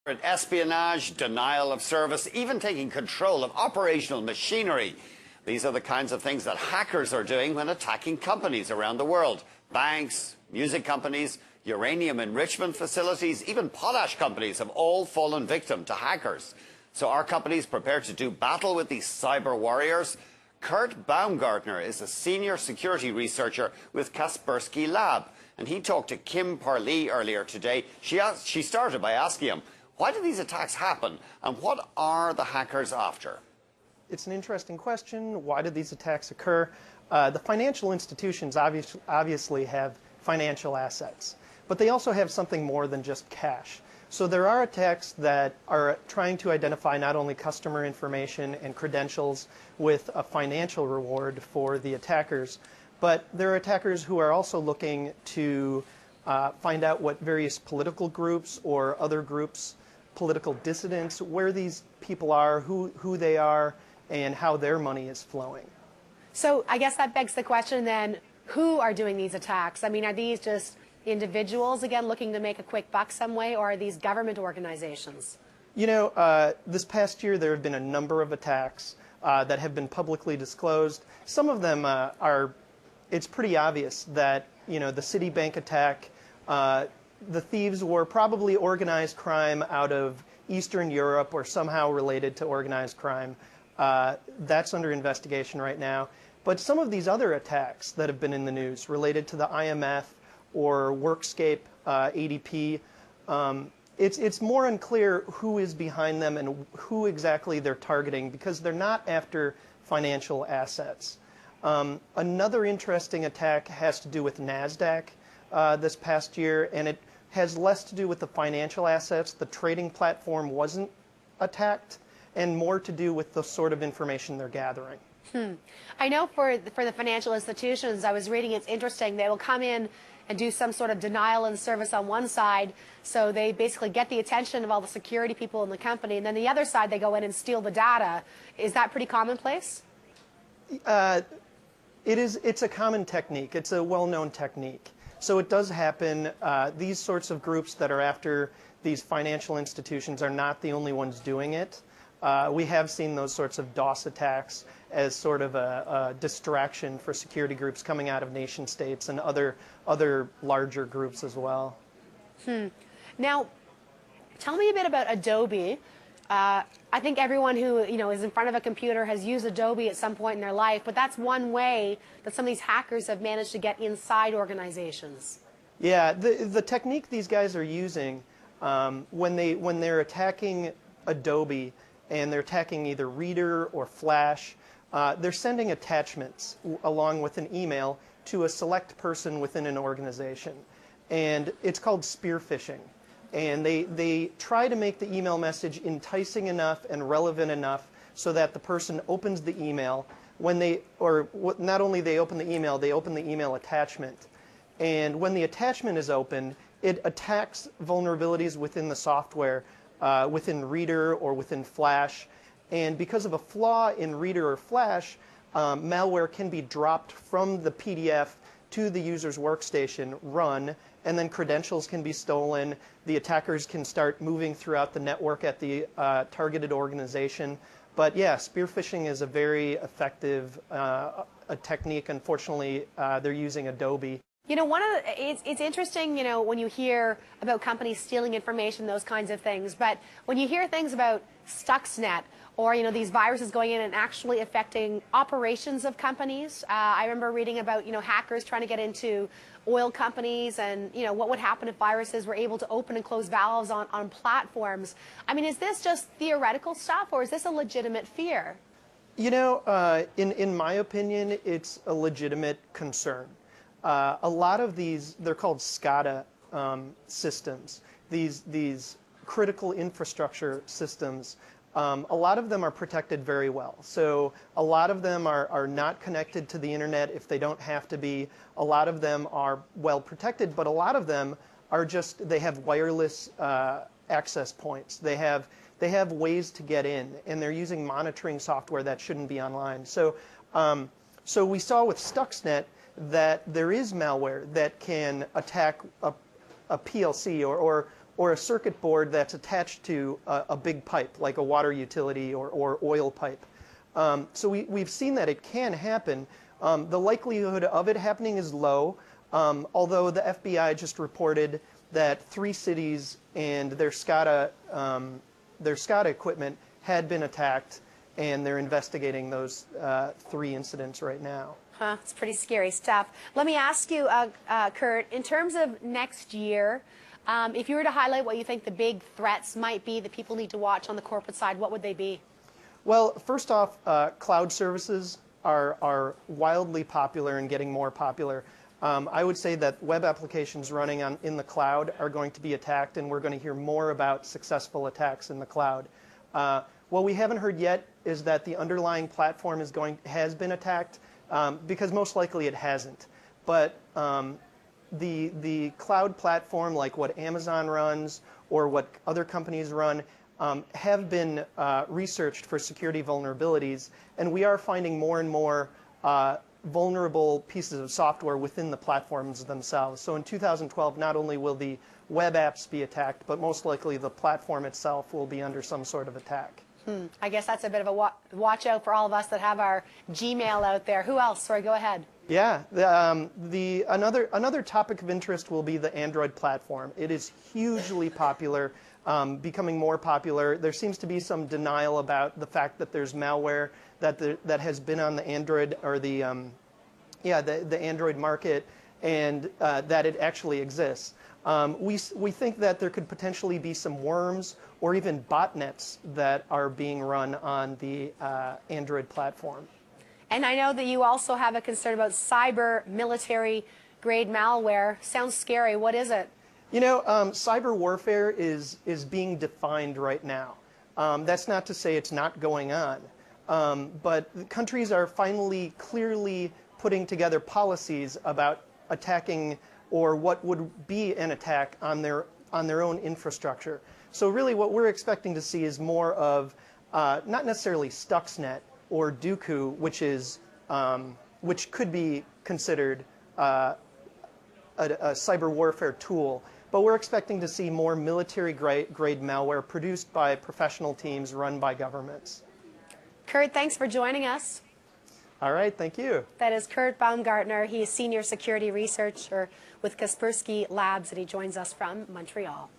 Espionage, denial of service, even taking control of operational machinery. These are the kinds of things that hackers are doing when attacking companies around the world. Banks, music companies, uranium enrichment facilities, even potash companies have all fallen victim to hackers. So are companies prepared to do battle with these cyber warriors? Kurt Baumgartner is a senior security researcher with Kaspersky Lab, and he talked to Kim Parlee earlier today. She started by asking him, why do these attacks happen, and what are the hackers after? It's an interesting question. Why did these attacks occur? The financial institutions obviously have financial assets, but they also have something more than just cash. So there are attacks that are trying to identify not only customer information and credentials with a financial reward for the attackers, but there are attackers who are also looking to find out what various political groups or other groups, political dissidents, where these people are, who they are, and how their money is flowing. So I guess that begs the question then, who are doing these attacks? I mean, are these just individuals, again, looking to make a quick buck some way, or are these government organizations? You know, this past year there have been a number of attacks that have been publicly disclosed. Some of them it's pretty obvious that, you know, the Citibank attack, the thieves were probably organized crime out of Eastern Europe or somehow related to organized crime. That's under investigation right now. But some of these other attacks that have been in the news related to the IMF or Workscape, ADP, it's more unclear who is behind them and who exactly they're targeting, because they're not after financial assets. Another interesting attack has to do with NASDAQ this past year, and it has less to do with the financial assets. The trading platform wasn't attacked, and more to do with the sort of information they're gathering. I know for the financial institutions, I was reading, it's interesting, they will come in and do some sort of denial and service on one side, so they basically get the attention of all the security people in the company, and then the other side they go in and steal the data. Is that pretty commonplace? It's a common technique. It's a well-known technique. So it does happen. These sorts of groups that are after these financial institutions are not the only ones doing it. We have seen those sorts of DOS attacks as sort of a distraction for security groups coming out of nation states and other larger groups as well. Now, tell me a bit about Adobe. I think everyone who is in front of a computer has used Adobe at some point in their life, but that's one way that some of these hackers have managed to get inside organizations. Yeah, the technique these guys are using when they're attacking Adobe and they're attacking either Reader or Flash, they're sending attachments along with an email to a select person within an organization, and it's called spear phishing. And they try to make the email message enticing enough and relevant enough so that the person opens the email. Not only they open the email attachment. And when the attachment is opened, it attacks vulnerabilities within the software, within Reader or within Flash. And because of a flaw in Reader or Flash, malware can be dropped from the PDF to the user's workstation, run, and then credentials can be stolen. The attackers can start moving throughout the network at the targeted organization. But yeah, spear phishing is a very effective technique. Unfortunately, they're using Adobe. You know, it's interesting, you know, when you hear about companies stealing information, those kinds of things. But when you hear things about Stuxnet, or, you know, these viruses going in and actually affecting operations of companies. I remember reading about, you know, hackers trying to get into oil companies and, you know, what would happen if viruses were able to open and close valves on platforms. I mean, is this just theoretical stuff, or is this a legitimate fear? You know, in my opinion, it's a legitimate concern. A lot of these, they're called SCADA systems, these critical infrastructure systems. A lot of them are protected very well. So a lot of them are not connected to the internet if they don't have to be. A lot of them are well protected, but a lot of them are just, they have wireless access points. They have ways to get in, and they're using monitoring software that shouldn't be online. So, so we saw with Stuxnet that there is malware that can attack a PLC or or a circuit board that's attached to a big pipe, like a water utility or oil pipe. So we've seen that it can happen. The likelihood of it happening is low, although the FBI just reported that 3 cities and their SCADA equipment had been attacked, and they're investigating those 3 incidents right now. Huh, it's pretty scary stuff. Let me ask you, Kurt, in terms of next year, if you were to highlight what you think the big threats might be that people need to watch on the corporate side, what would they be? Well, first off, cloud services are wildly popular and getting more popular. I would say that web applications running in the cloud are going to be attacked, and we're going to hear more about successful attacks in the cloud. What we haven't heard yet is that the underlying platform has been attacked, because most likely it hasn't. But the cloud platform, like what Amazon runs or what other companies run, have been researched for security vulnerabilities, and we are finding more and more vulnerable pieces of software within the platforms themselves. So in 2012, not only will the web apps be attacked, but most likely the platform itself will be under some sort of attack. I guess that's a bit of a watch out for all of us that have our Gmail out there. Who else? Sorry, go ahead. Yeah, another topic of interest will be the Android platform. It is hugely popular, becoming more popular. There seems to be some denial about the fact that there's malware that has been on the Android or the Android market, and that it actually exists. We think that there could potentially be some worms or even botnets that are being run on the Android platform. And I know that you also have a concern about cyber military grade malware. Sounds scary. What is it? You know, cyber warfare is being defined right now. That's not to say it's not going on, but countries are finally clearly putting together policies about attacking or what would be an attack on their own infrastructure. So really what we're expecting to see is more of not necessarily Stuxnet or Dooku, which could be considered a cyber warfare tool, but we're expecting to see more military-grade malware produced by professional teams run by governments. Kurt, thanks for joining us. All right, thank you. That is Kurt Baumgartner. He is Senior Security Researcher with Kaspersky Labs, and he joins us from Montreal.